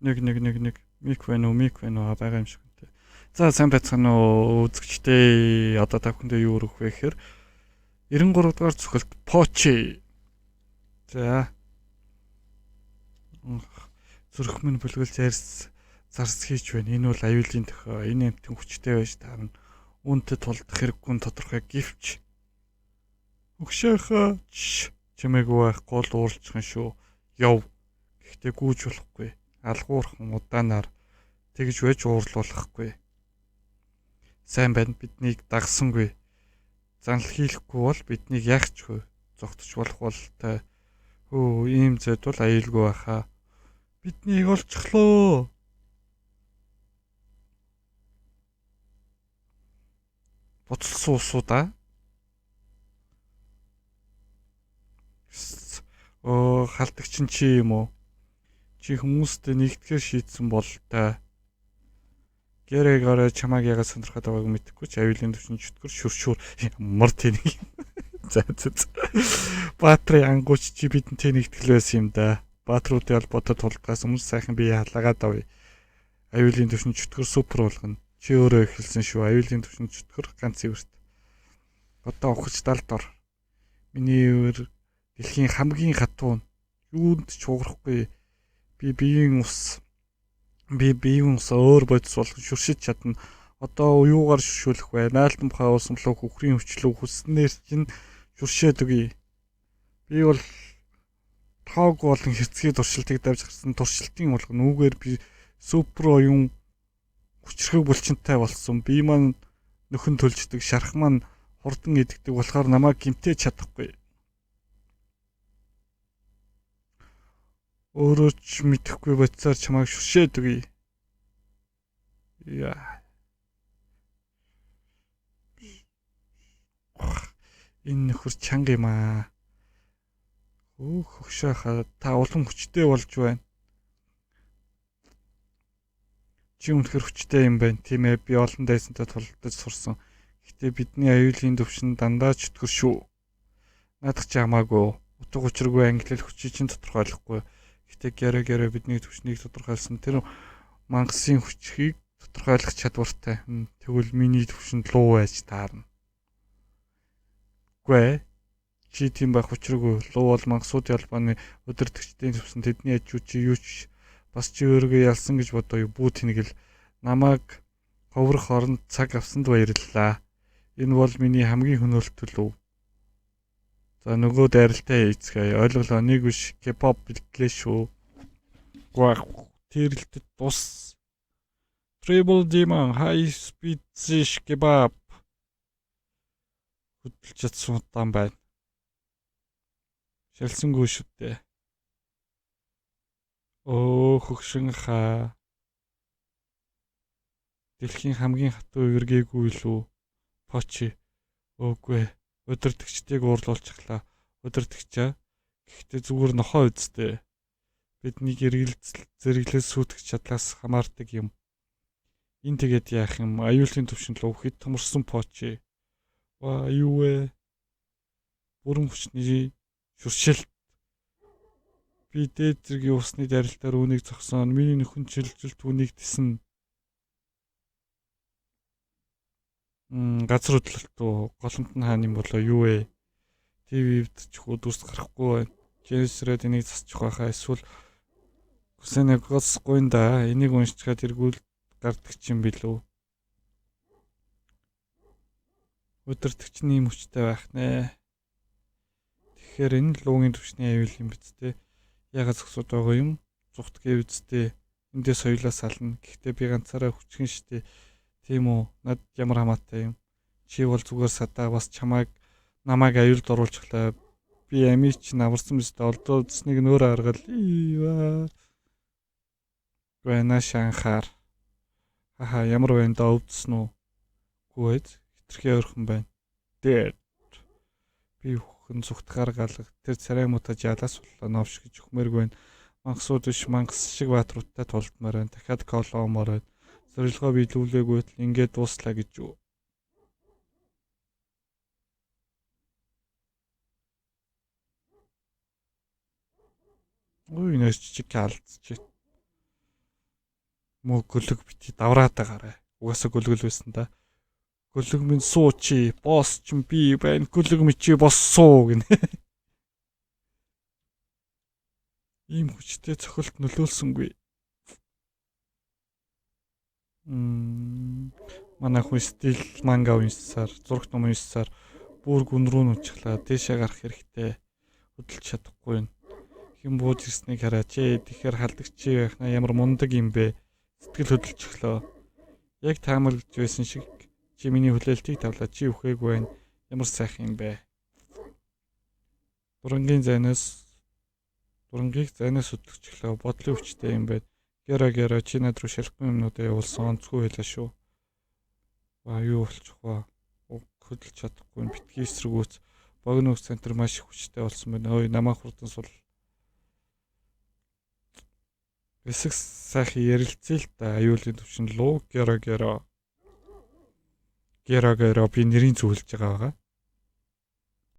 Нэг мик байна уу байгаа юм шиг үнтэй. За сайн байцгаана уу үзэгчдээ. Одоо та бүхэндээ юу өргөх вэ гэхээр 93 дугаар цохилт Почи. За зүрх минь бүлгэл зарс хийж байна. Энэ бол аюулын төхөө. Энэ амтэн хүчтэй байж таарна. Үүнтэй тулдах хэрэггүй тодорхой гэвч өгшөөхөө чимээгүй байхгүй л ууралцхан шүү. Яв. Гэхдээ гүйж болохгүй. Алгуурхан удаанаар тэгж байж уурлуулахгүй. Сайн байна биднийг дагсангүй. Занл хийхгүй бол биднийг яахчгүй. Зогтож болох бол та ийм зэд бол аюулгүй байхаа. Биднийг олчихлоо. Буцалсан усуудаа. Халтагч нь чи юм уу? Чи хүмүүстэй нэгтгэхэр шийдсэн бол та гэрээгээр чамааг ягаад сонирхоод байгааг мэдэхгүй ч аюулын төвшин чөтгөр шүршүр ямар тэнэг юм. За. Баатрын ангууч чи бидэнтэй нэгтгэл байсан юм да. Баатруудын холбоотой тулдгаас өмнө сайхан бие халаагаад авъя. Аюулын төвшин чөтгөр супер болгоно. Чи өөрөө эхэлсэн шүү. Аюулын төвшин чөтгөр ганц ивэрт. Одоо ухаж далд ор. Миний өвөр дэлхийн хамгийн хатуун. Юунд ч хугарахгүй. Би биеийн ус өөр бодис болгон шүршиж чадна. Одоо юугаар шүршүүлэх вэ? Наалтан бухаа уусамлуу хөхрийн өвчлөө хүснээр чинь шүршээд өгье. Би бол тоог болон хэрцгий туршилтыг давж гарсан туршилтын болгоно. Үүгээр би супер оюун хүчрхэг булчинтай болсон. Би маань нөхөн төлждөг, шарах маань хурдан идэгдэг болохоор намайг гимтээж чадахгүй. Өөрөө ч мэдэхгүй бодсоор чамайг шүршээд өгье. Яа. Энэ нөхөр чанга юм аа. Хөгшөөхөө та улам хүчтэй болж байна. Чи үнэхээр хүчтэй юм байна. Тийм ээ би олон дайсантай тулдаж сурсан. Гэхдээ бидний аюулын төвшин дандаа чөтгөр шүү. Наадах ч хамаагүй. Утга учиргүй ангилал хүчийг чинь тодорхойлохгүй. Гэхдээ гэрэ бидний төвшнийг тодорхойлсон тэр мангасын хүчийг тодорхойлох чадвартай. Тэгвэл миний төвшөнд луу байж таарна. Гүй чи тийм байх учиргүй. Луу бол мангасуудын албаны удирдагчдын төвсөн тэдний ажууд чи юу ч бас чи өөрийгөө ялсан гэж бодоё. Бүү тэнэгэл намайг ховрох оронд цаг авсанд баярлалаа. Энэ бол миний хамгийн хөнөөлтөл өв. За нөгөө дайралтай эцгээ ойлголоо нэг биш K-pop бэлтлээ шүү. Гуах тэрэлтэд тус. Triple Demon High Speed Zish Kebab хөдөлж чадсан удаан байна. Шалсангүй шүү дээ. Хөгшин хаа. Дэлхийн хамгийн хатуу эвэргээгүй лүү. Почи. Үгүй. Удирдагчдыг уурлуулчихлаа. Удирдагчаа. Гэхдээ зүгээр нохоо үсттэй. Бидний зэрэглэл сүйтгэж чадлаас хамаардаг юм. Энэ тэгээд яах юм? Аюулын төвшин л өвхөд томорсон Почи. Юу вэ? Бүрэн хүчний шүршилт. Би дээд зэргийн усны дарилтаар үүнийг зогсоон. Миний нөхөн чилжилт түүнийг тэсэн. Газар хөдлөлтөө голомт нь хаана юм болоо юу вэ? ТV-д ч дүрс гарахгүй байна. Жэнсрээд энийг засчих байхаа эсвэл хүсэнэгосгүй нь да. Энийг уншчихад эргүүл гардаг юм билүү? Удирдагч нь ийм хүчтэй байх нэ. Тэгэхээр энэ луугийн төвшний аюул юм биз дээ. Ягаад зогсоод байгаа юм? Зүгт гэв үсттэй. Эндээс соёлоос сална. Гэхдээ би ганцаараа хүчгэн штэ. Тийм үү? Над ямар хамаатай юм? Чи бол зүгээр садаа бас намайг аюулд оруулчихлаа. Би амийг чи наварсан биз дээ. Олдоо үснэг нөөрэ аргал. Гэнэ шанхаар. Ямар байна да өвдсөн үү? Гүйд хитрхи ойрхон байна. Дээр. Би хүн зүгт гаргалга. Тэр царай мутаж ялаас боллоо новш гэж өхмөргүй байна. Мангасууд биш мангас шиг баатруудтай тулдмаар байна. Дахиад колоомоор байна. Зорилгоо биелүүлээгүй л ингээд дуслаа гэж юу. Ой, нэж чиг алдчих. Мөө гөлөг бити давраад байгаарай. Угаасаа гөлгөл байсан да. Гөлөг минь суу чи, босс ч би байна. Гөлөг минь чи боссоо гинэ. Ийм хүчтэй цохилт нөлөөлсөнгүй. Манай хүн стил манга уншсаар, зураг ном уншсаар бүр гүн рүү нүчглаа. Дээшээ гарах хэрэгтэй. Хөдөлж чадахгүй юм. Хэн бууж ирснийг хараа. Чи тэгэхээр халдагч байх на ямар мундаг юм бэ? Сэтгэл хөдлөж өглөө. Яг таамаглаж байсан шиг чи миний хүлээлтийг тавлаа. Чи үхээгүй байна. Ямар сайхан юм бэ? Дурангийн дурангийг зайнаас хөдлөж өглөө. Бодлын хүчтэй юм байна. Гера чи над руу шалахгүй юмнуудаа явуулсан онцгүй байлаа шүү. Юу болчих вэ? Хөдөлж чадахгүй битгий эсрэгүүц богино үс центр маш их хүчтэй болсон байна. Ой намаа хурдан сул. Эсэг сайхан ярилцъя л да. Аюулын төвшин луу гера би нэрийн зөвлөж байгаа.